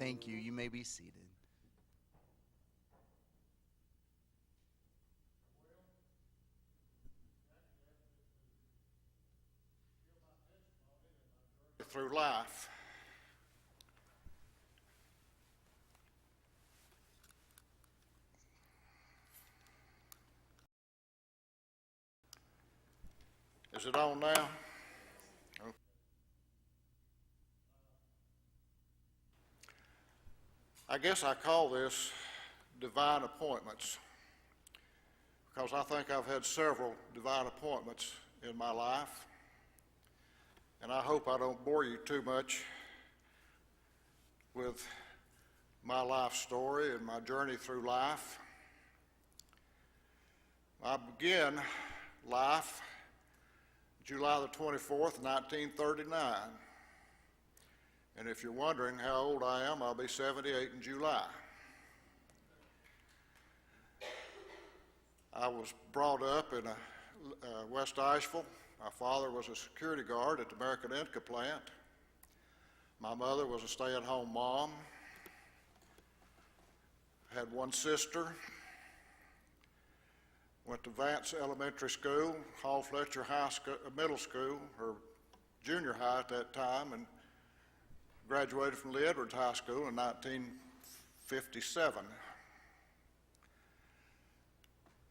Thank you. You may be seated. Through life. Is it on now? I guess I call this divine appointments because I think I've had several divine appointments in my life, and I hope I don't bore you too much with my life story and my journey through life. I began life July the 24th, 1939. And if you're wondering how old I am, I'll be 78 in July. I was brought up in West Asheville. My father was a security guard at the American Inca plant. My mother was a stay-at-home mom. Had one sister. Went to Vance Elementary School, Hall Fletcher Middle School, or junior high at that time, and graduated from Lee Edwards High School in 1957.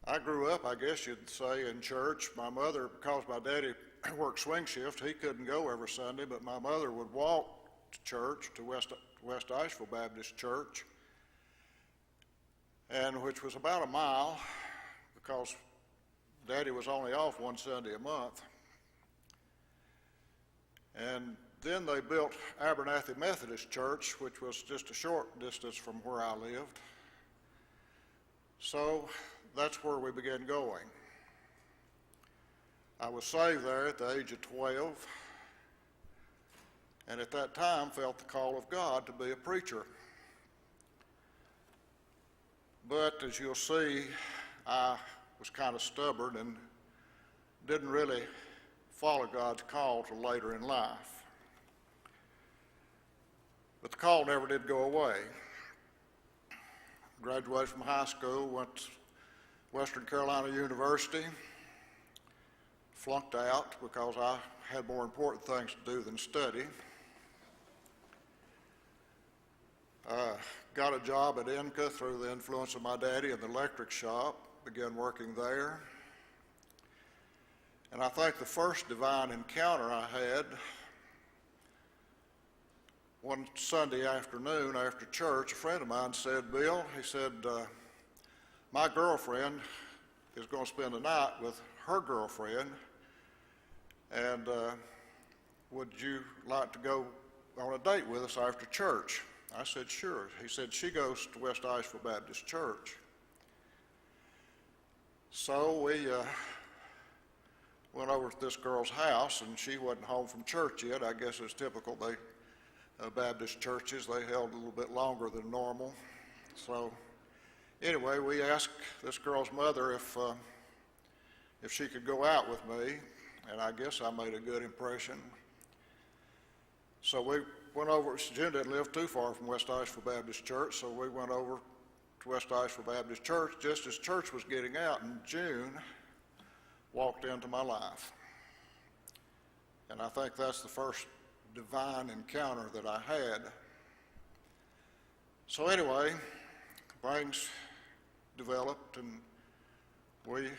I grew up, I guess you'd say, in church. My mother, because my daddy worked swing shift, he couldn't go every Sunday, but my mother would walk to church, to West Asheville Baptist Church, and which was about a mile because Daddy was only off one Sunday a month. And then they built Abernathy Methodist Church, which was just a short distance from where I lived. So that's where we began going. I was saved there at the age of 12, and at that time felt the call of God to be a preacher. But as you'll see, I was kind of stubborn and didn't really follow God's call till later in life. But the call never did go away. Graduated from high school, went to Western Carolina University, flunked out because I had more important things to do than study. Got a job at INCA through the influence of my daddy in the electric shop, began working there. And I think the first divine encounter I had one Sunday afternoon after church, a friend of mine said, Bill, he said, my girlfriend is going to spend the night with her girlfriend, and would you like to go on a date with us after church? I said, sure. He said, she goes to West Asheville Baptist Church. So we went over to this girl's house, and she wasn't home from church yet. I guess it's typical. Baptist churches, they held a little bit longer than normal. So anyway, we asked this girl's mother if she could go out with me, and I guess I made a good impression. So we went over. Jim didn't live too far from West Asheville Baptist Church, so we went over to West Asheville Baptist Church. Just as church was getting out in June, walked into my life. And I think that's the first divine encounter that I had. So anyway, things developed and we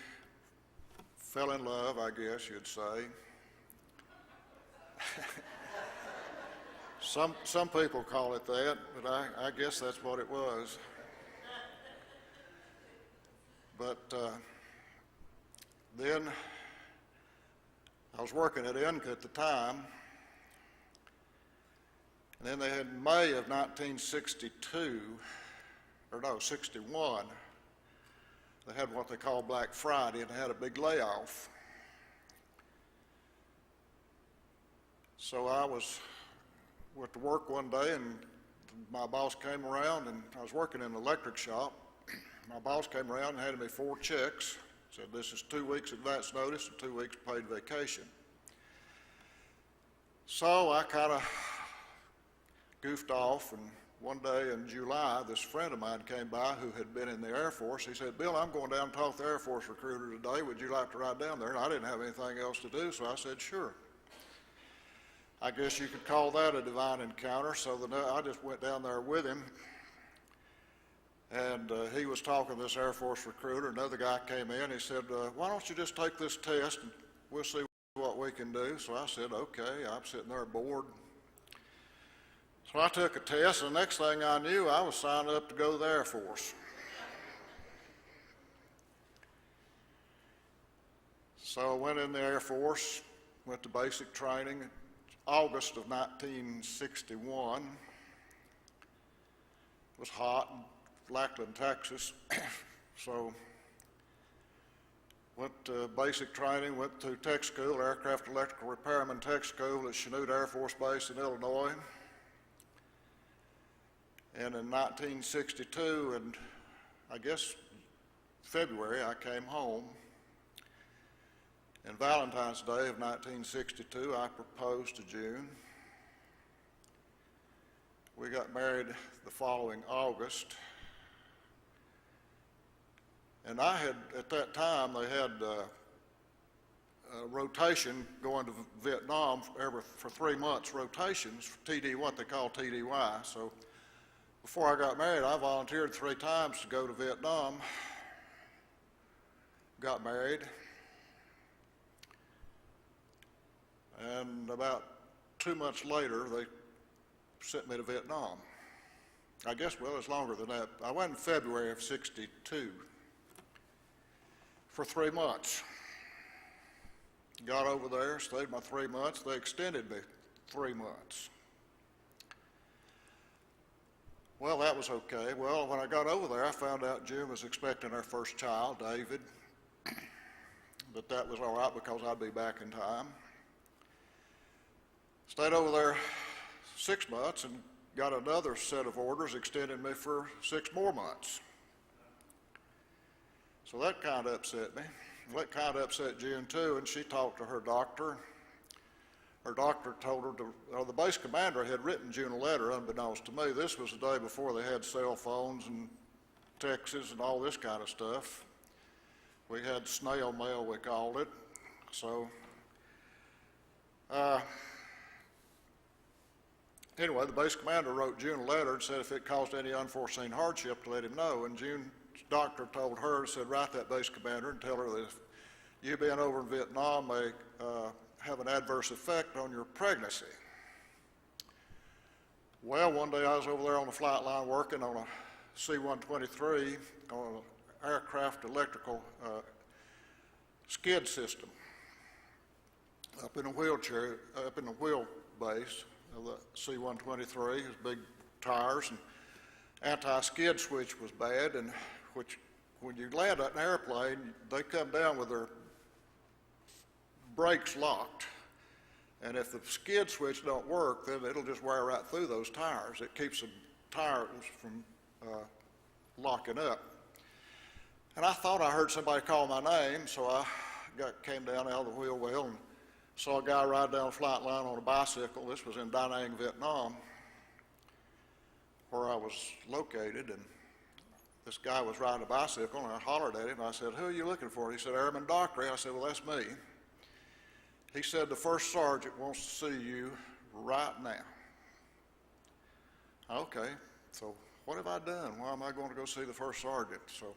fell in love, I guess you'd say. Some people call it that, but I guess that's what it was. But then I was working at INCA at the time, and then they had in May of 61, they had what they call Black Friday, and they had a big layoff. So I went to work one day, and my boss came around, and I was working in an electric shop. My boss came around and handed me 4 checks, said this is 2 weeks advance notice and 2 weeks paid vacation. So I kind of goofed off and one day in July, this friend of mine came by who had been in the Air Force. He said, "Bill, I'm going down to talk to the Air Force recruiter today. Would you like to ride down there?" And I didn't have anything else to do, so I said, "Sure." I guess you could call that a divine encounter. So I just went down there with him, and he was talking to this Air Force recruiter. Another guy came in. He said, "Why don't you just take this test and we'll see what we can do?" So I said, "Okay." I'm sitting there bored. So I took a test, and the next thing I knew, I was signed up to go to the Air Force. So I went in the Air Force, went to basic training in August of 1961. It was hot in Lackland, Texas. So went to basic training, went to tech school, Aircraft Electrical Repairman Tech School at Chanute Air Force Base in Illinois. And in 1962, and I guess February, I came home. And Valentine's Day of 1962, I proposed to June. We got married the following August. And I had, at that time, they had a rotation going to Vietnam for 3 months, rotations, for TD, what they call TDY. So before I got married, I volunteered 3 times to go to Vietnam, got married, and about 2 months later, they sent me to Vietnam. I guess, well, it's longer than that. I went in February of '62 for 3 months. Got over there, stayed my 3 months. They extended me 3 months. Well, that was okay. Well, when I got over there, I found out June was expecting her first child, David. But that was all right because I'd be back in time. Stayed over there 6 months and got another set of orders extending me for 6 more months. So that kind of upset me. That kind of upset June too, and she talked to her doctor. Her doctor told her the base commander had written June a letter, unbeknownst to me. This was the day before they had cell phones and texts and all this kind of stuff. We had snail mail, we called it. So, anyway, the base commander wrote June a letter and said if it caused any unforeseen hardship to let him know. And June's doctor told her, said, write that base commander and tell her that if you being over in Vietnam may have an adverse effect on your pregnancy. Well, one day I was over there on the flight line working on a C-123 on an aircraft electrical skid system up in a wheelchair, up in the wheel base of the C-123. It was big tires, and anti-skid switch was bad, and which when you land an airplane, they come down with their brakes locked, and if the skid switch don't work, then it'll just wear right through those tires. It keeps the tires from locking up. And I thought I heard somebody call my name, so I came down out of the wheel well and saw a guy ride down the flight line on a bicycle. This was in Da Nang, Vietnam, where I was located, and this guy was riding a bicycle, and I hollered at him. I said, "Who are you looking for?" He said, "Airman Dockery." I said, "Well, that's me." He said, "The first sergeant wants to see you right now." Okay, so what have I done? Why am I going to go see the first sergeant? So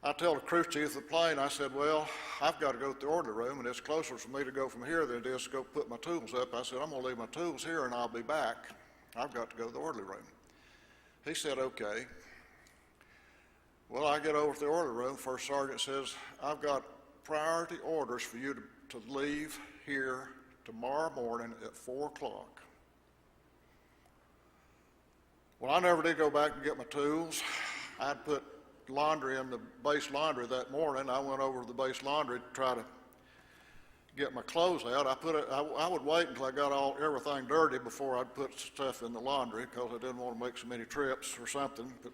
I tell the crew chief of the plane, I said, "Well, I've got to go to the orderly room, and it's closer for me to go from here than it is to go put my tools up." I said, "I'm going to leave my tools here, and I'll be back. I've got to go to the orderly room." He said, "Okay." Well, I get over to the orderly room. First sergeant says, "I've got priority orders for you to leave here tomorrow morning at 4 o'clock. Well, I never did go back and get my tools. I'd put laundry in the base laundry that morning. I went over to the base laundry to try to get my clothes out. I would wait until I got everything dirty before I'd put stuff in the laundry because I didn't want to make so many trips or something. But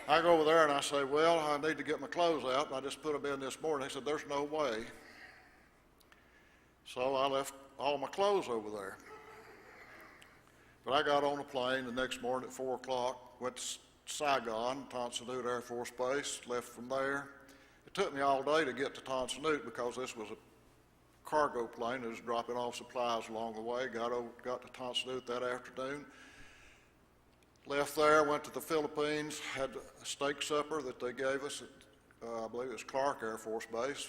I go over there and I say, "Well, I need to get my clothes out." And I just put them in this morning. They said, "There's no way." So I left all my clothes over there. But I got on a plane the next morning at 4 o'clock, went to Saigon, Tonsanut Air Force Base, left from there. It took me all day to get to Tonsanut because this was a cargo plane that was dropping off supplies along the way. Got to Tonsanut that afternoon. Left there, went to the Philippines, had a steak supper that they gave us at, I believe it was Clark Air Force Base.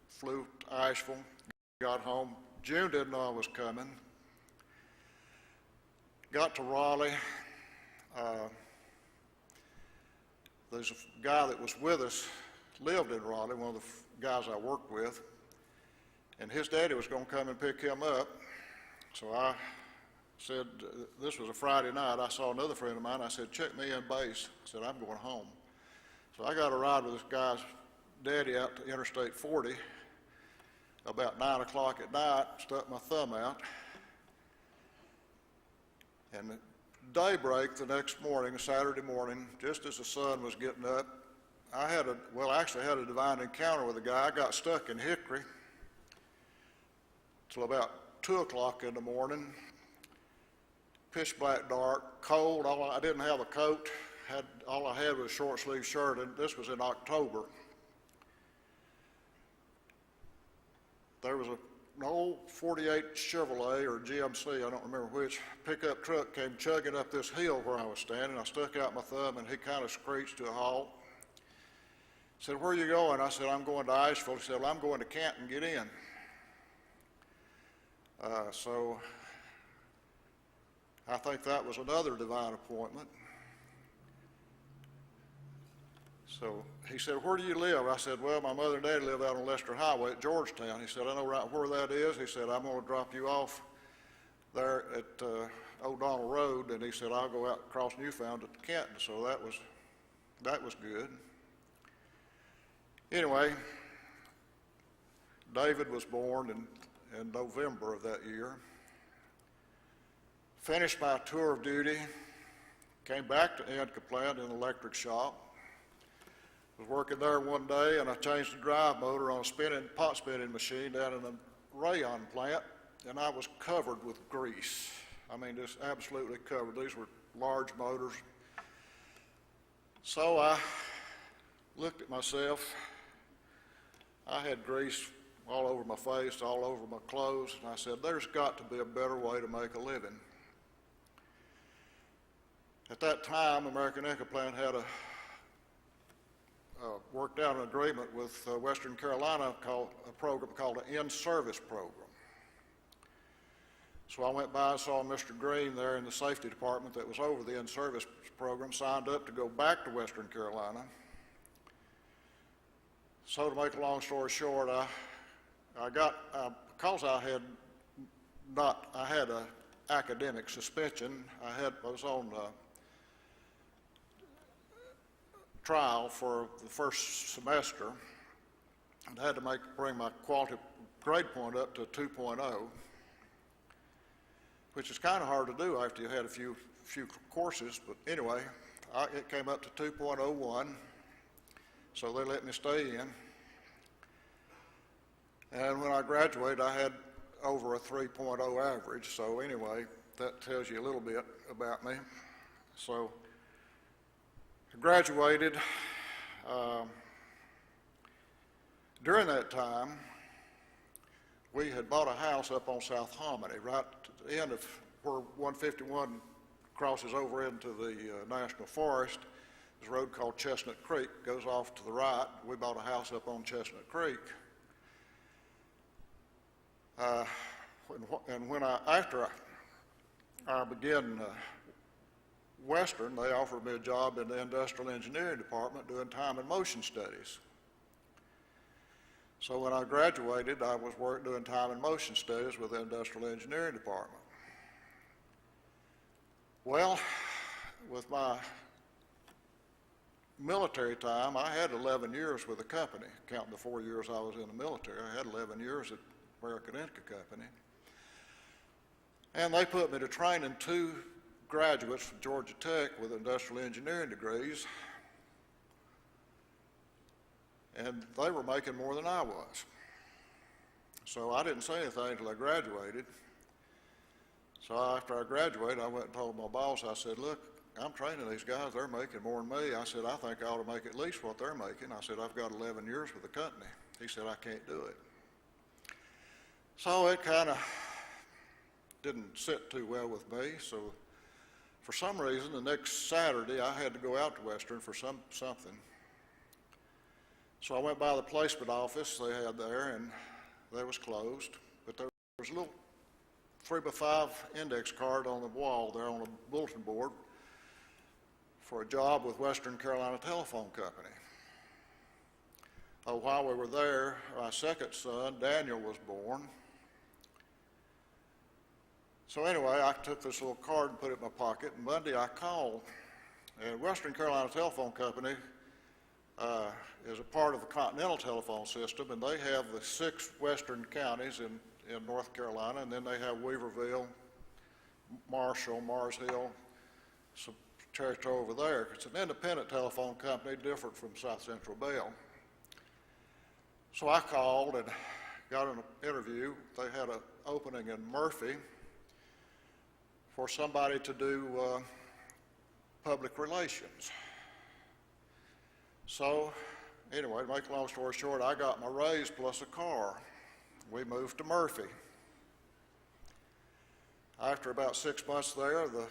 Flew to Asheville, got home. June didn't know I was coming. Got to Raleigh. There's a guy that was with us, lived in Raleigh, one of the guys I worked with, and his daddy was going to come and pick him up. So I said, this was a Friday night, I saw another friend of mine, I said, check me in base. I said, I'm going home. So I got a ride with this guy's daddy out to Interstate 40 about 9 o'clock at night, stuck my thumb out. And at daybreak the next morning, Saturday morning, just as the sun was getting up, I actually had a divine encounter with a guy. I got stuck in Hickory till about 2 o'clock in the morning, pitch black dark, cold. I didn't have a coat. All I had was a short sleeve shirt, and this was in October. There was an old 48 Chevrolet or GMC, I don't remember which, pickup truck came chugging up this hill where I was standing. I stuck out my thumb and he kind of screeched to a halt. He said, where are you going? I said, I'm going to Asheville. He said, well, I'm going to Canton, get in. So I think that was another divine appointment. So he said, where do you live? I said, well, my mother and daddy live out on Lester Highway at Georgetown. He said, I know right where that is. He said, I'm going to drop you off there at O'Donnell Road. And he said, I'll go out across Newfound to Canton. So that was good. Anyway, David was born in November of that year. Finished my tour of duty, came back to Incaplant in the electric shop. Was working there one day and I changed the drive motor on a pot spinning machine down in a rayon plant, and I was covered with grease. I mean, just absolutely covered. These were large motors. So I looked at myself. I had grease all over my face, all over my clothes, and I said, there's got to be a better way to make a living. At that time, American Incaplant had worked out an agreement with Western Carolina a program called the In-Service Program. So I went by and saw Mr. Green there in the safety department that was over the In-Service Program, signed up to go back to Western Carolina. So to make a long story short, because I had an academic suspension. I was on trial for the first semester and had to bring my quality grade point up to 2.0, which is kind of hard to do after you had a few courses, but anyway, it came up to 2.01, so they let me stay in. And when I graduated, I had over a 3.0 average, so anyway, that tells you a little bit about me. So I graduated. During that time, we had bought a house up on South Hominy, right at the end of where 151 crosses over into the National Forest. There's a road called Chestnut Creek, goes off to the right. We bought a house up on Chestnut Creek. After I began Western, they offered me a job in the industrial engineering department doing time and motion studies. So when I graduated, I was doing time and motion studies with the industrial engineering department. Well, with my military time, I had 11 years with the company, counting the 4 years I was in the military. I had 11 years at American Inca Company. And they put me to training 2 graduates from Georgia Tech with industrial engineering degrees, and they were making more than I was. So I didn't say anything until I graduated. So after I graduated, I went and told my boss, I said, look, I'm training these guys, they're making more than me. I said, I think I ought to make at least what they're making. I said, I've got 11 years with the company. He said, I can't do it. So it kind of didn't sit too well with me. So for some reason, the next Saturday, I had to go out to Western for something. So I went by the placement office they had there, and they was closed. But there was a little 3x5 index card on the wall there on a bulletin board for a job with Western Carolina Telephone Company. While we were there, my second son, Daniel, was born. So anyway, I took this little card and put it in my pocket, and Monday I called. And Western Carolina Telephone Company is a part of the Continental Telephone System, and they have the 6 western counties in North Carolina, and then they have Weaverville, Marshall, Mars Hill, some territory over there. It's an independent telephone company, different from South Central Bell. So I called and got an interview. They had an opening in Murphy for somebody to do public relations. So anyway, to make a long story short, I got my raise plus a car. We moved to Murphy. After about 6 months there, the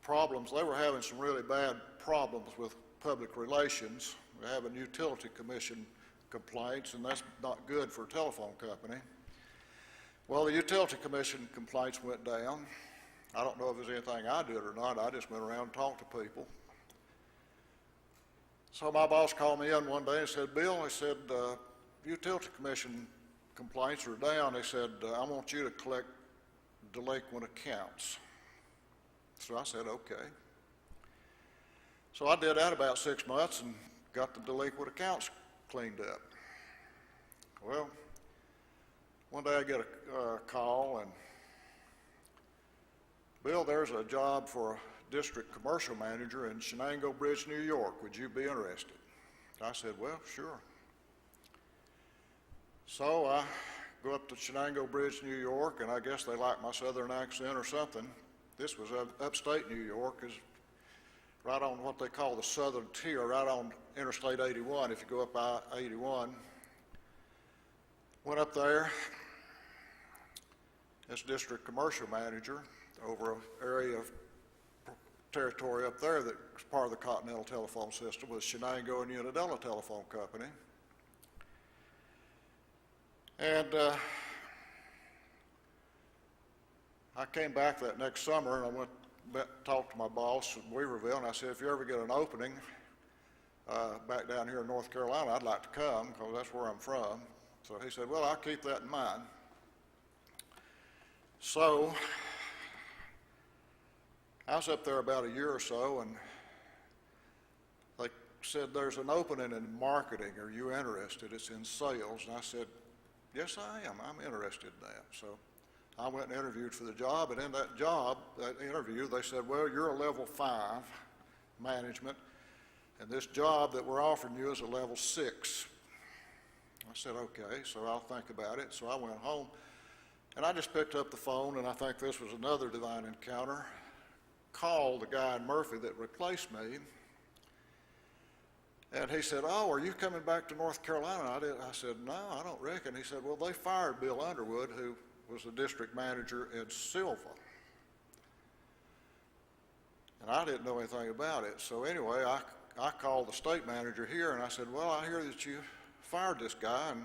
problems, they were having some really bad problems with public relations. We're having utility commission complaints, and that's not good for a telephone company. Well, the utility commission complaints went down. I don't know if there's anything I did or not. I just went around and talked to people. So my boss called me in one day and said, Bill, he said, utility commission complaints are down. He said, I want you to collect delinquent accounts. So I said, okay. So I did that about 6 months and got the delinquent accounts cleaned up. Well, one day I get a call, and Bill, there's a job for a district commercial manager in Shenango Bridge, New York. Would you be interested? I said, well, sure. So I go up to Shenango Bridge, New York, and I guess they like my southern accent or something. This was upstate New York, is right on what they call the southern tier, right on Interstate 81, if you go up I-81. Went up there as district commercial manager over an area of territory up there that's part of the Continental Telephone System with Shenango and Unadilla Telephone Company. And I came back that next summer, and I went talked to my boss in Weaverville, and I said, if you ever get an opening back down here in North Carolina, I'd like to come, because that's where I'm from. So he said, well, I'll keep that in mind. So I was up there about a year or so, and they said, there's an opening in marketing. Are you interested? It's in sales. And I said, yes, I am. I'm interested in that. So I went and interviewed for the job, and in that interview, they said, well, you're a level 5 management, and this job that we're offering you is a level 6. I said, okay, so I'll think about it. So I went home, and I just picked up the phone, and I think this was another divine encounter, called the guy in Murphy that replaced me, and he said, oh, are you coming back to North Carolina? I said, no, I don't reckon. He said, well, they fired Bill Underwood, who was the district manager in Silva. And I didn't know anything about it. So anyway, I called the state manager here, and I said, well, I hear that you fired this guy and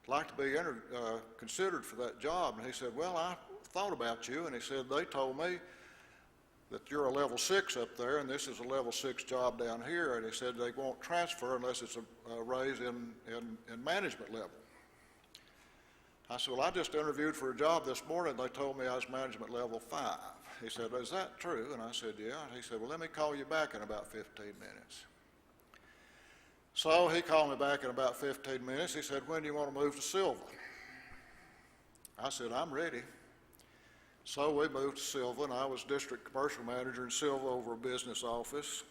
like to be considered for that job. And he said, well, I thought about you, and he said, they told me that you're a level 6 up there, and this is a level 6 job down here, and he said they won't transfer unless it's a raise in management level. I said, well, I just interviewed for a job this morning. They told me I was management level 5. He said, is that true? And I said, yeah. And he said, well, let me call you back in about 15 minutes. So he called me back in about 15 minutes. He said, when do you want to move to Silva? I said, I'm ready. So we moved to Silva, and I was district commercial manager in Silva over a business office.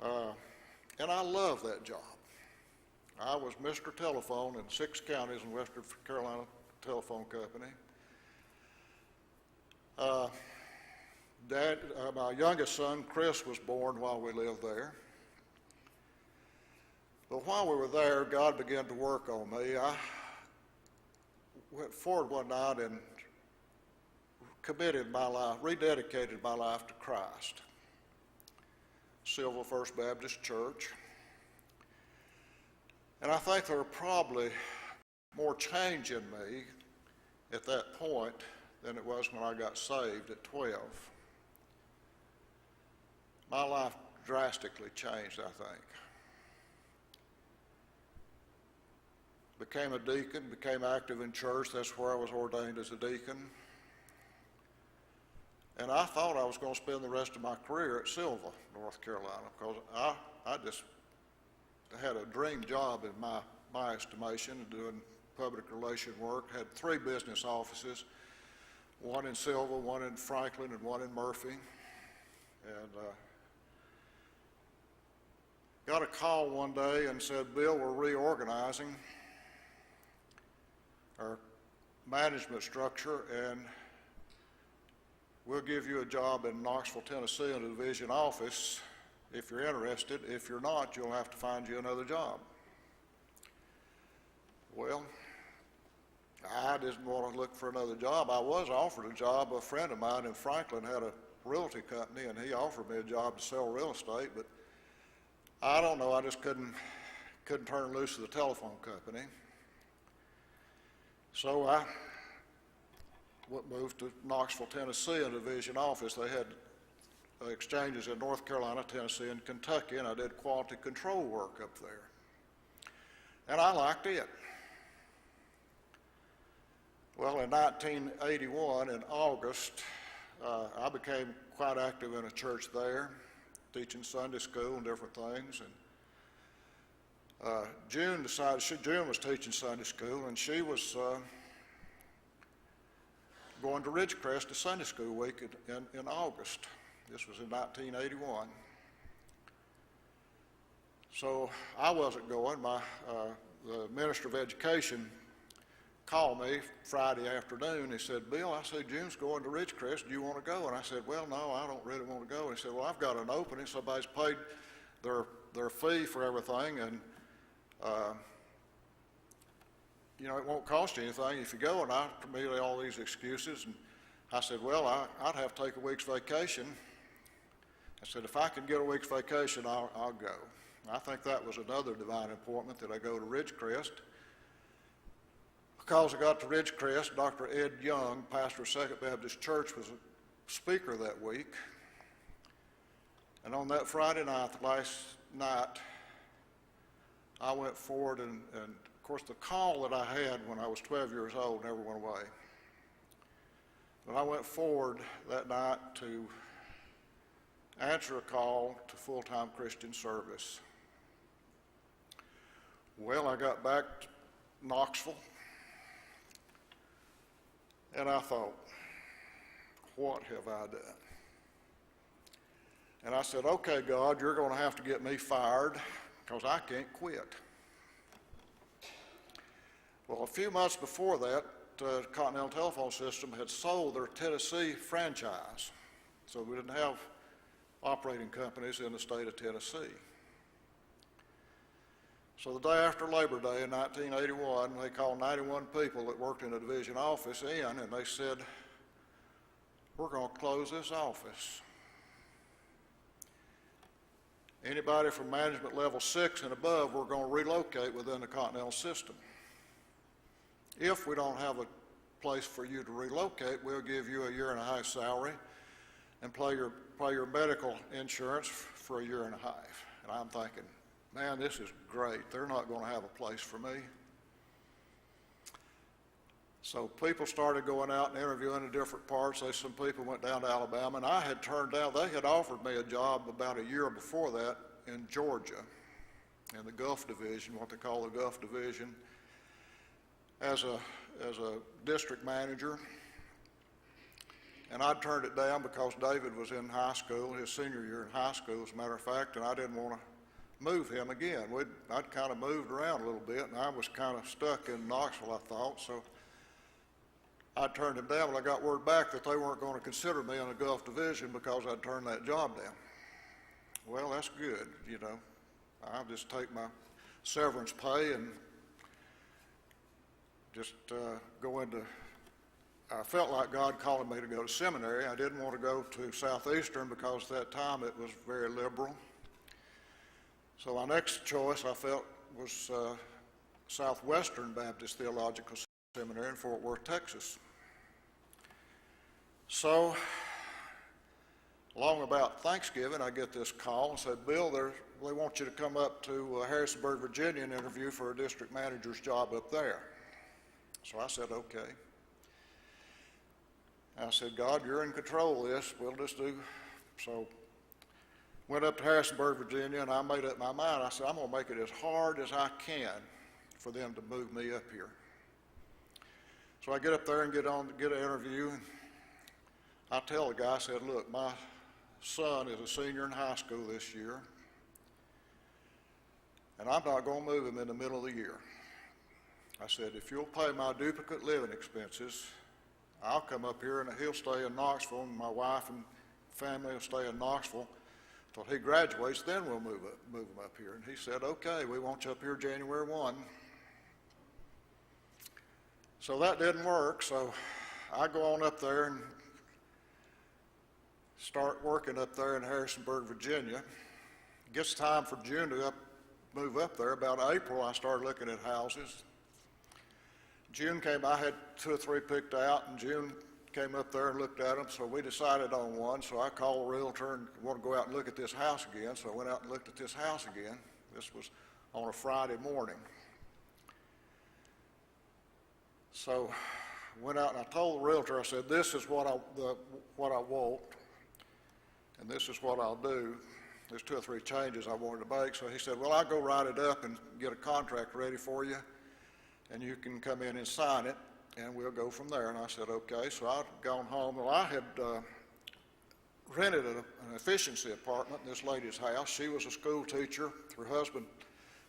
And I loved that job. I was Mr. Telephone in 6 counties in Western Carolina telephone company. My youngest son, Chris, was born while we lived there. But while we were there, God began to work on me. I went forward one night and committed my life, rededicated my life to Christ. Silver First Baptist Church. And I think there were probably more change in me at that point than it was when I got saved at 12. My life drastically changed, I think. Became a deacon, became active in church. That's where I was ordained as a deacon. And I thought I was going to spend the rest of my career at Silva, North Carolina, because I just had a dream job in my estimation, doing public relation work. Had 3 business offices, one in Silva, one in Franklin, and one in Murphy. And got a call one day and said, Bill, we're reorganizing our management structure, and we'll give you a job in Knoxville, Tennessee in the division office if you're interested. If you're not, you'll have to find you another job. Well, I didn't want to look for another job. I was offered a job. A friend of mine in Franklin had a realty company, and he offered me a job to sell real estate, but I don't know, I just couldn't turn loose of the telephone company. So I moved to Knoxville, Tennessee, in the division office. They had exchanges in North Carolina, Tennessee, and Kentucky, and I did quality control work up there. And I liked it. Well, in 1981, in August, I became quite active in a church there, teaching Sunday school and different things. And June was teaching Sunday school, and she was going to Ridgecrest to Sunday school week in August. This was in 1981. So I wasn't going. The Minister of Education called me Friday afternoon. He said, Bill, I said, June's going to Ridgecrest. Do you want to go? And I said, well, no, I don't really want to go. And he said, well, I've got an opening. Somebody's paid their fee for everything, and it won't cost you anything if you go. And I made all these excuses, and I said, well, I'd have to take a week's vacation. I said, if I can get a week's vacation, I'll go. I think that was another divine appointment, that I go to Ridgecrest. Because I got to Ridgecrest, Dr. Ed Young, pastor of Second Baptist Church, was a speaker that week. And on that Friday night, the last night, I went forward, and of course the call that I had when I was 12 years old never went away. But I went forward that night to answer a call to full-time Christian service. Well, I got back to Knoxville, and I thought, what have I done? And I said, okay, God, you're going to have to get me fired because I can't quit. Well, a few months before that, Continental Telephone System had sold their Tennessee franchise. So we didn't have operating companies in the state of Tennessee. So the day after Labor Day in 1981, they called 91 people that worked in the division office in, and they said, we're going to close this office. Anybody from management level 6 and above, we're going to relocate within the Continental system. If we don't have a place for you to relocate, we'll give you a 1.5 year salary and pay your medical insurance for a 1.5 years. And I'm thinking, man, this is great. They're not going to have a place for me. So people started going out and interviewing in different parts. Some people went down to Alabama, and I had turned down. They had offered me a job about a year before that in Georgia, in the Gulf Division, what they call the Gulf Division, as a district manager. And I turned it down because David was in high school, his senior year in high school, as a matter of fact, and I didn't want to move him again. I'd kind of moved around a little bit, and I was kind of stuck in Knoxville, I thought. So I turned them down, but I got word back that they weren't going to consider me in the Gulf Division because I'd turned that job down. Well, that's good, you know. I'll just take my severance pay and just go into, I felt like God calling me to go to seminary. I didn't want to go to Southeastern because at that time it was very liberal. So my next choice I felt was Southwestern Baptist Theological Seminary in Fort Worth, Texas. So, along about Thanksgiving, I get this call and said, Bill, they want you to come up to Harrisonburg, Virginia and interview for a district manager's job up there. So I said, okay. I said, God, you're in control of this. We'll just do. So, went up to Harrisonburg, Virginia, and I made up my mind. I said, I'm going to make it as hard as I can for them to move me up here. So I get up there and get an interview, and I tell the guy, I said, look, my son is a senior in high school this year, and I'm not going to move him in the middle of the year. I said, if you'll pay my duplicate living expenses, I'll come up here and he'll stay in Knoxville, and my wife and family will stay in Knoxville till he graduates, then we'll move him up here. And he said, okay, we want you up here January 1. So that didn't work, so I go on up there and start working up there in Harrisonburg, Virginia. It gets time for June to move up there. About April, I started looking at houses. June came, I had 2 or 3 picked out, and June came up there and looked at them, so we decided on one. So I called the realtor and wanted to go out and look at this house again, so I went out and looked at this house again. This was on a Friday morning. So I went out and I told the realtor, I said, this is what I want, and this is what I'll do. There's 2 or 3 changes I wanted to make. So he said, well, I'll go write it up and get a contract ready for you, and you can come in and sign it, and we'll go from there. And I said, okay. So I'd gone home. Well, I had rented an efficiency apartment in this lady's house. She was a school teacher. Her husband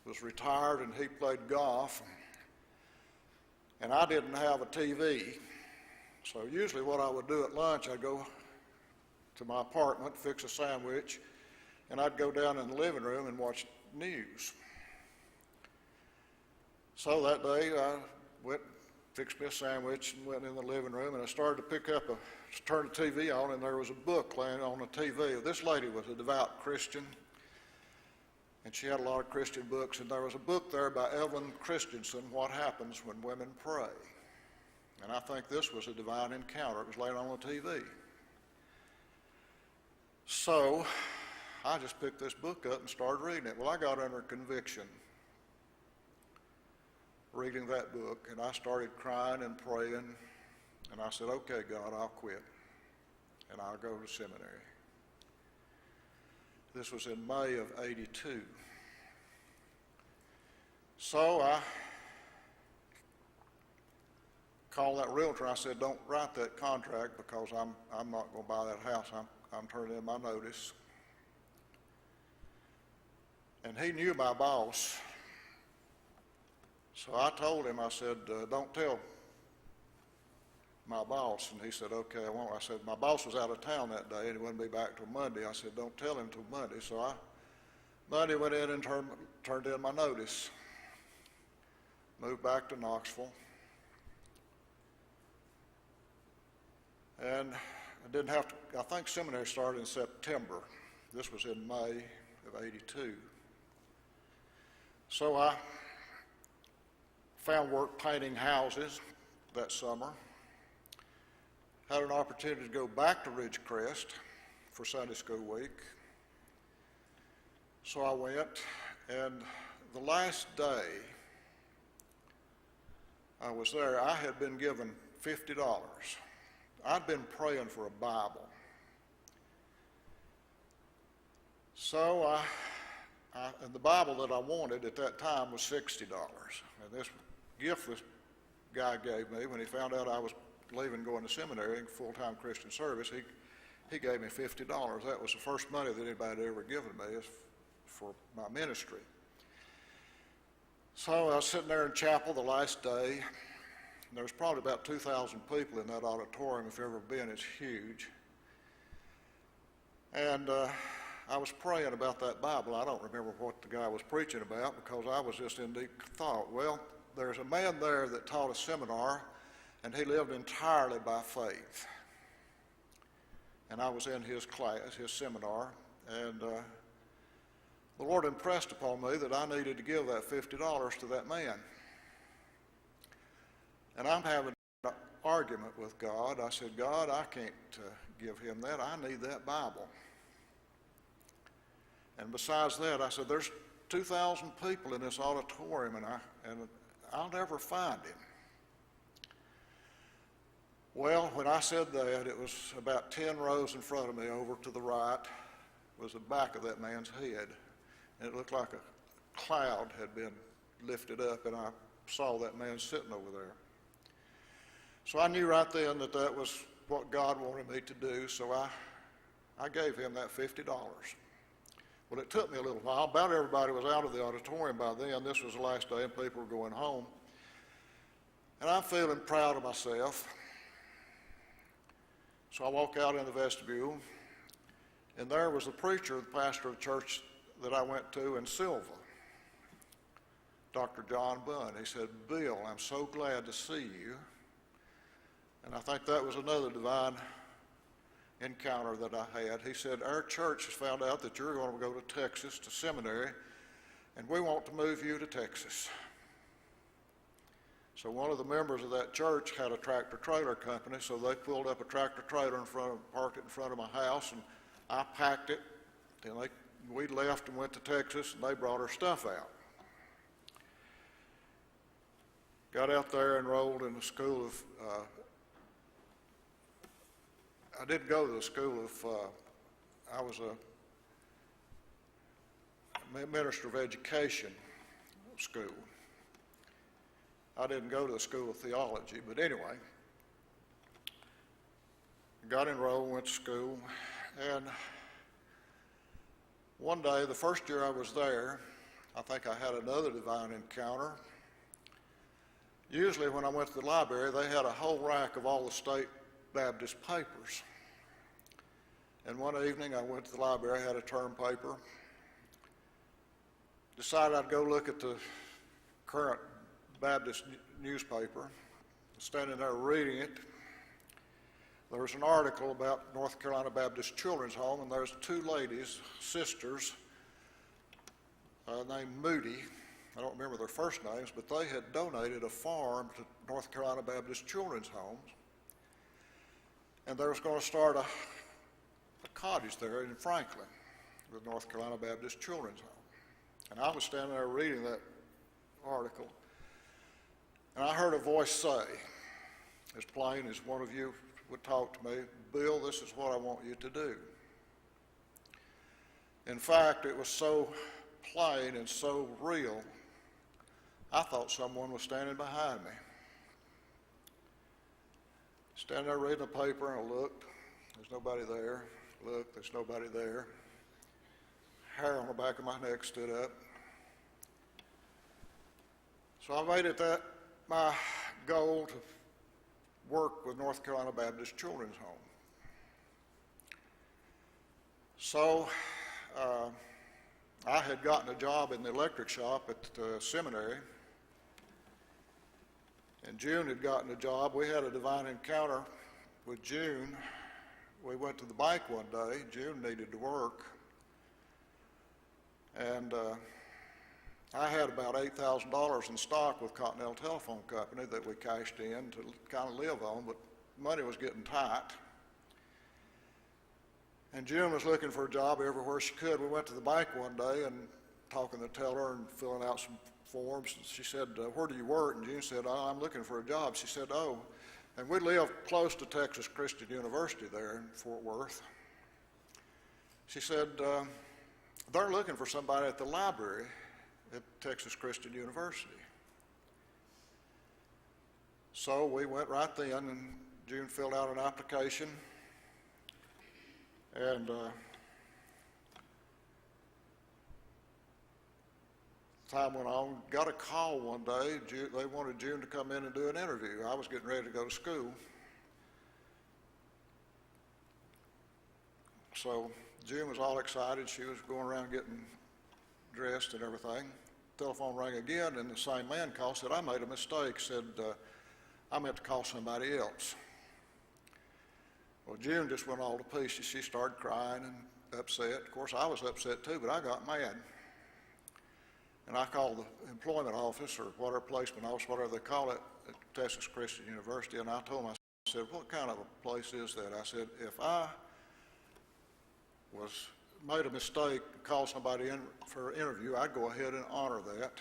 was retired, and he played golf. And I didn't have a TV. So usually what I would do at lunch, I'd go to my apartment, fix a sandwich, and I'd go down in the living room and watch news. So that day I went, fixed me a sandwich and went in the living room, and I started to turn the TV on, and there was a book laying on the TV. This lady was a devout Christian, and she had a lot of Christian books, and there was a book there by Evelyn Christensen, What Happens When Women Pray. And I think this was a divine encounter. It was laying on the TV. So I just picked this book up and started reading it. Well, I got under conviction reading that book, and I started crying and praying, and I said, okay, God, I'll quit, and I'll go to seminary. This was in May of '82. So I called that realtor. I said, don't write that contract because I'm not going to buy that house. I'm turning in my notice. And he knew my boss. So I told him, I said, don't tell my boss. And he said, okay, I won't. I said, my boss was out of town that day and he wouldn't be back till Monday. I said, don't tell him till Monday. So Monday went in and turned in my notice. Moved back to Knoxville. And I didn't have to, I think seminary started in September. This was in May of '82. So I found work painting houses that summer. Had an opportunity to go back to Ridgecrest for Sunday School Week. So I went, and the last day I was there, I had been given $50. I'd been praying for a Bible. So and the Bible that I wanted at that time was $60. And this gift this guy gave me, when he found out I was leaving going to seminary in full-time Christian service, he gave me $50. That was the first money that anybody had ever given me for my ministry. So I was sitting there in chapel the last day, There's probably about 2,000 people in that auditorium. If you've ever been, it's huge. And I was praying about that Bible. I don't remember what the guy was preaching about because I was just in deep thought. Well, there's a man there that taught a seminar, and he lived entirely by faith. And I was in his class, his seminar, and the Lord impressed upon me that I needed to give that $50 to that man. And I'm having an argument with God. I said, God, I can't give him that. I need that Bible. And besides that, I said, there's 2,000 people in this auditorium, and I'll never find him. Well, when I said that, it was about 10 rows in front of me. Over to the right was the back of that man's head. And it looked like a cloud had been lifted up, and I saw that man sitting over there. So I knew right then that that was what God wanted me to do, so I gave him that $50. Well, it took me a little while. About everybody was out of the auditorium by then. This was the last day, and people were going home. And I'm feeling proud of myself. So I walk out in the vestibule, and there was the preacher, the pastor of the church that I went to in Silva, Dr. John Bunn. He said, Bill, I'm so glad to see you. And I think that was another divine encounter that I had. He said, our church has found out that you're going to go to Texas to seminary, and we want to move you to Texas. So one of the members of that church had a tractor-trailer company, so they pulled up a tractor-trailer parked it in front of my house, and I packed it. Then we left and went to Texas, and they brought our stuff out. Got out there, enrolled in the school of, I didn't go to the school of, I was a minister of education school. I didn't go to the school of theology, but anyway, got enrolled, went to school, and one day, the first year I was there, I think I had another divine encounter. Usually when I went to the library, they had a whole rack of all the state Baptist papers. And one evening I went to the library, had a term paper, decided I'd go look at the current Baptist newspaper. Standing there reading it, there was an article about North Carolina Baptist Children's Home, and there's two ladies, sisters, named Moody. I don't remember their first names, but they had donated a farm to North Carolina Baptist Children's Homes, and they was going to start a cottage there in Franklin with North Carolina Baptist Children's Home. And I was standing there reading that article, and I heard a voice say, as plain as one of you would talk to me, Bill, this is what I want you to do. In fact, it was so plain and so real, I thought someone was standing behind me. Standing there reading the paper, and I looked. There's nobody there. Looked, there's nobody there. Hair on the back of my neck stood up. So I made it that my goal to work with North Carolina Baptist Children's Home. So I had gotten a job in the electric shop at the seminary, and June had gotten a job. We had a divine encounter with June. We went to the bank one day. June needed to work, and I had about $8,000 in stock with Continental Telephone Company that we cashed in to kind of live on, but money was getting tight. And June was looking for a job everywhere she could. We went to the bank one day and talking to the teller and filling out some forms. And she said, where do you work? And June said, oh, I'm looking for a job. She said, oh, and we live close to Texas Christian University there in Fort Worth. She said, they're looking for somebody at the library at Texas Christian University. So we went right then, and June filled out an application, and time went on, got a call one day. They wanted June to come in and do an interview. I was getting ready to go to school. So June was all excited. She was going around getting dressed and everything. Telephone rang again, and the same man called, said, I made a mistake, said, I meant to call somebody else. Well, June just went all to pieces. She started crying and upset. Of course, I was upset too, but I got mad. And I called the employment office, or whatever, placement office, whatever they call it, at Texas Christian University, and I told them, I said, what kind of a place is that? I said, if I made a mistake, called somebody in for an interview, I'd go ahead and honor that.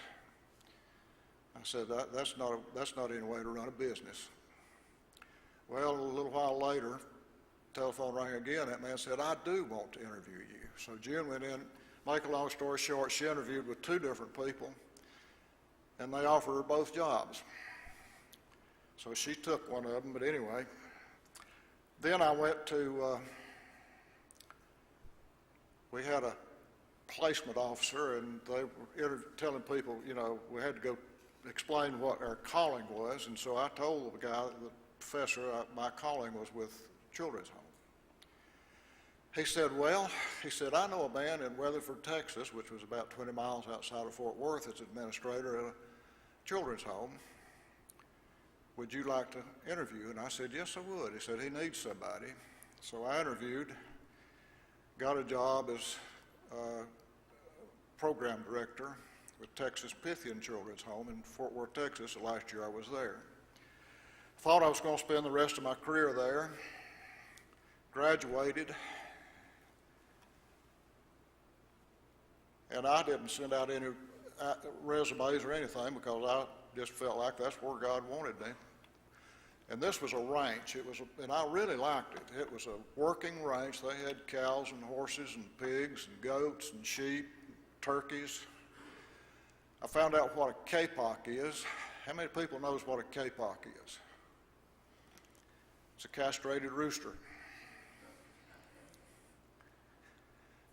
I said, that's not any way to run a business. Well, a little while later, telephone rang again. That man said, I do want to interview you. So June went in. Make a long story short, she interviewed with 2 different people, and they offered her both jobs. So she took one of them, but anyway. Then I went to, we had a placement officer, and they were telling people, you know, we had to go explain what our calling was, and so I told the guy, the professor, my calling was with children's home. He said, well, he said, I know a man in Weatherford, Texas, which was about 20 miles outside of Fort Worth, that's administrator at a children's home. Would you like to interview? And I said, yes, I would. He said, he needs somebody. So I interviewed, got a job as program director with Texas Pythian Children's Home in Fort Worth, Texas, the last year I was there. Thought I was going to spend the rest of my career there. Graduated. And I didn't send out any resumes or anything because I just felt like that's where God wanted me. And this was a ranch. And I really liked it. It was a working ranch. They had cows and horses and pigs and goats and sheep, and turkeys. I found out what a kapok is. How many people knows what a kapok is? It's a castrated rooster.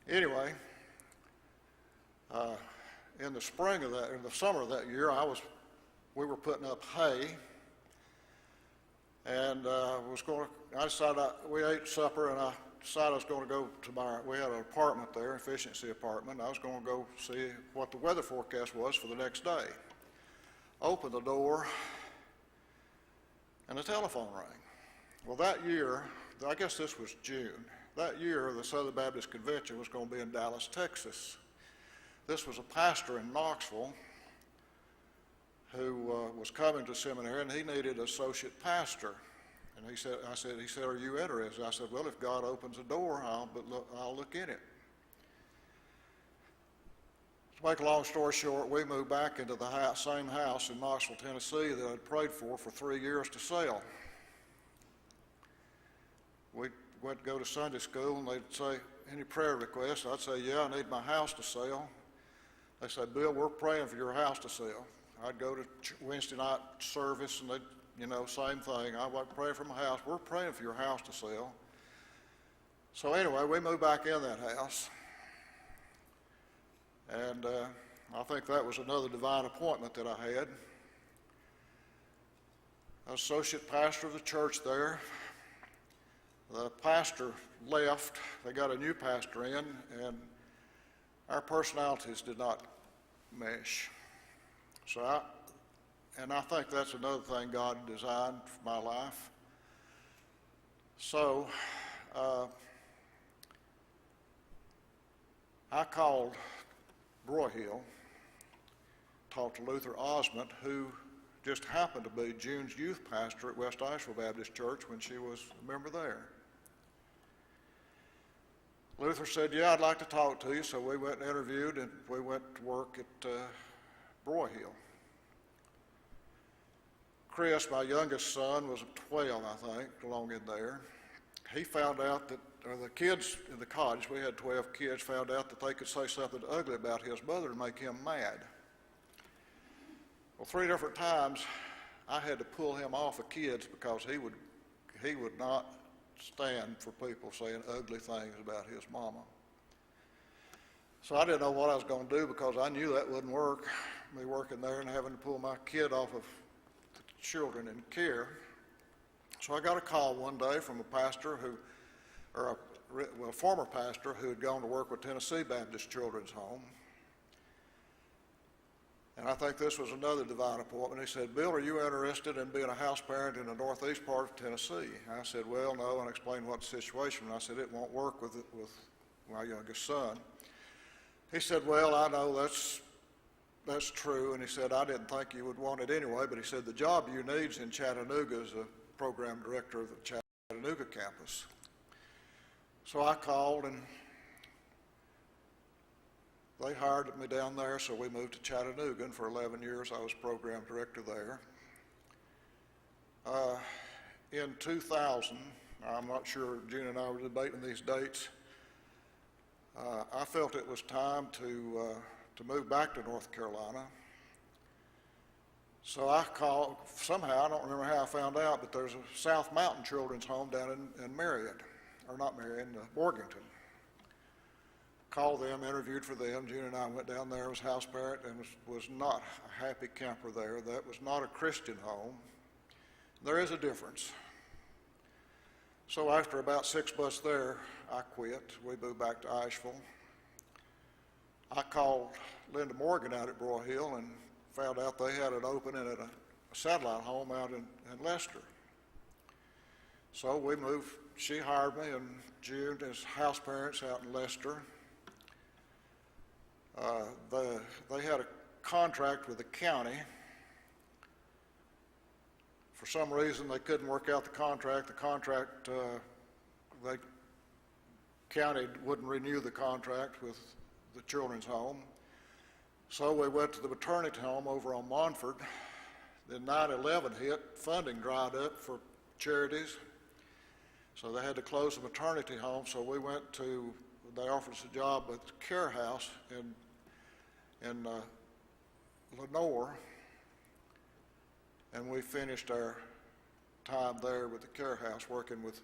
Anyway, in the summer of that year, we were putting up hay, and we ate supper, and I decided I was going to go to we had an apartment there, efficiency apartment. I was going to go see what the weather forecast was for the next day. Opened the door, and the telephone rang. Well, that year, I guess this was June, that year the Southern Baptist Convention was going to be in Dallas, Texas. This was a pastor in Knoxville who was coming to seminary, and he needed an associate pastor. And he said, are you interested? I said, well, if God opens a door, I'll look in it. To make a long story short, we moved back into the same house in Knoxville, Tennessee that I'd prayed for 3 years to sell. We went to go to Sunday school, and they'd say, any prayer requests? I'd say, yeah, I need my house to sell. They said, Bill, we're praying for your house to sell. I'd go to Wednesday night service, and they'd, same thing. I would pray for my house. We're praying for your house to sell. So anyway, we moved back in that house. And I think that was another divine appointment that I had. Associate pastor of the church there. The pastor left. They got a new pastor in, and our personalities did not mesh. So I think that's another thing God designed for my life. So I called Broyhill, talked to Luther Osmond, who just happened to be June's youth pastor at West Asheville Baptist Church when she was a member there. Luther said, yeah, I'd like to talk to you. So we went and interviewed, and we went to work at Broyhill. Chris, my youngest son, was 12, I think, along in there. He found out that the kids in the cottage, we had 12 kids, found out that they could say something ugly about his mother to make him mad. Well, 3 different times I had to pull him off of kids because he would not stand for people saying ugly things about his mama. So I didn't know what I was going to do because I knew that wouldn't work, me working there and having to pull my kid off of the children in care. So I got a call one day from a pastor a former pastor who had gone to work with Tennessee Baptist Children's Home. And I think this was another divine appointment. He said, "Bill, are you interested in being a house parent in the northeast part of Tennessee?" I said, "Well, no," and I explained what the situation. And I said, "It won't work with my youngest son." He said, "Well, I know that's true." And he said, "I didn't think you would want it anyway," but he said, "The job you need is in Chattanooga as a program director of the Chattanooga campus." So I called, and they hired me down there, so we moved to Chattanooga, and for 11 years I was program director there. In 2000, I'm not sure, Gene and I were debating these dates, I felt it was time to move back to North Carolina. So I called, somehow, I don't remember how I found out, but there's a South Mountain Children's Home down in Marion, or not Marion, Morganton. Called them, interviewed for them. June and I went down there as house parent and was not a happy camper there. That was not a Christian home. There is a difference. So after about 6 months there, I quit. We moved back to Asheville. I called Linda Morgan out at Broy Hill and found out they had an opening at a satellite home out in Leicester. So we moved. She hired me and June as house parents out in Leicester. They had a contract with the county. For some reason, they couldn't work out the contract. The county wouldn't renew the contract with the children's home. So we went to the maternity home over on Monford. Then 9/11 hit, funding dried up for charities. So they had to close the maternity home. So we went to, they offered us a job at the care house in Lenore, and we finished our time there with the care house working with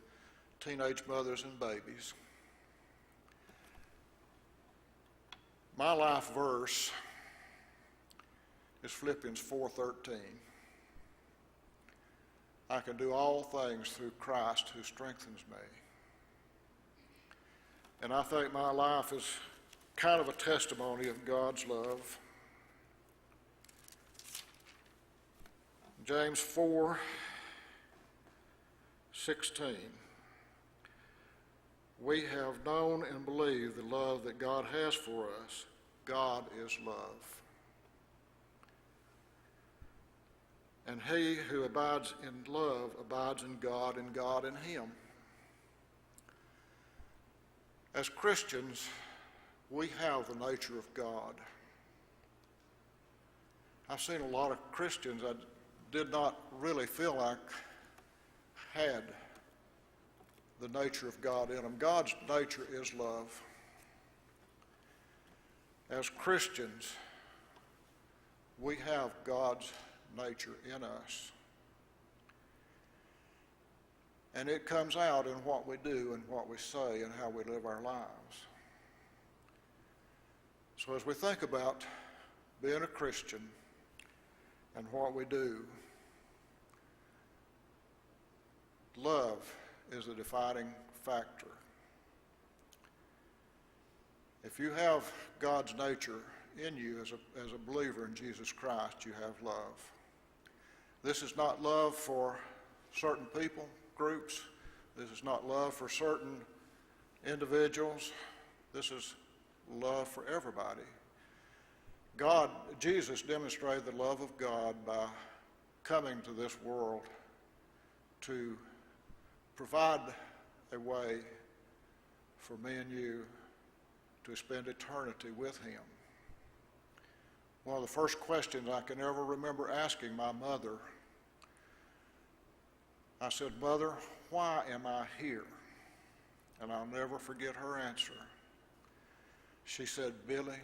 teenage mothers and babies. My life verse is Philippians 4:13. I can do all things through Christ who strengthens me. And I think my life is kind of a testimony of God's love. James 4:16. We have known and believed the love that God has for us. God is love. And he who abides in love abides in God, and God in him. As Christians, we have the nature of God. I've seen a lot of Christians I did not really feel like had the nature of God in them. God's nature is love. As Christians, we have God's nature in us. And it comes out in what we do and what we say and how we live our lives. So as we think about being a Christian and what we do, love is the defining factor. If you have God's nature in you as a believer in Jesus Christ, you have love. This is not love for certain people, groups. This is not love for certain individuals. This is love for everybody. Jesus demonstrated the love of God by coming to this world to provide a way for me and you to spend eternity with him. One of the first questions I can ever remember asking my mother, I said, "Mother, why am I here?" And I'll never forget her answer. She said, "Billy,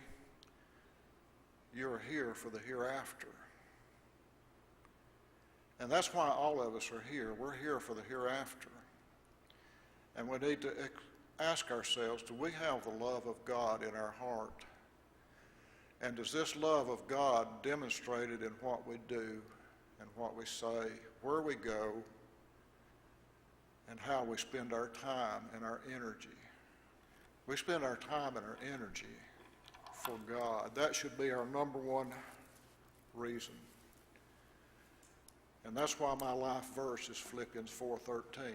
you're here for the hereafter." And that's why all of us are here. We're here for the hereafter. And we need to ask ourselves, do we have the love of God in our heart? And does this love of God demonstrated in what we do and what we say, where we go, and how we spend our time and our energy? We spend our time and our energy for God. That should be our number one reason. And that's why my life verse is Philippians 4:13.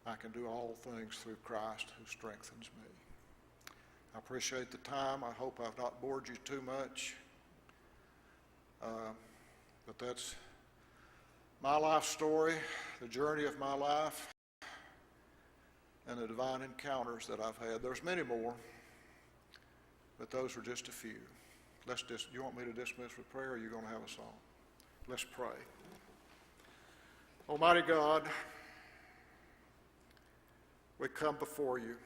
I can do all things through Christ who strengthens me. I appreciate the time. I hope I've not bored you too much. But that's my life story, the journey of my life, and the divine encounters that I've had. There's many more, but those are just a few. You want me to dismiss with prayer, or are you going to have a song? Let's pray. Almighty God, we come before you,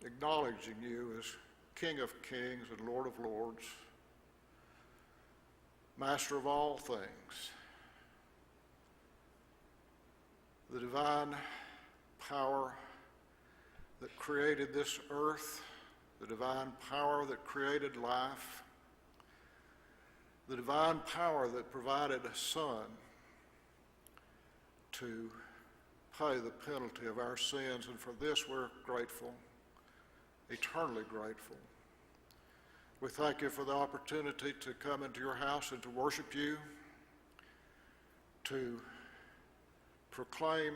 acknowledging you as King of kings and Lord of lords, Master of all things, the divine power that created this earth, the divine power that created life, the divine power that provided a Son to pay the penalty of our sins, and for this we're grateful, eternally grateful. We thank you for the opportunity to come into your house and to worship you, to proclaim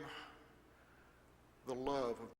the love of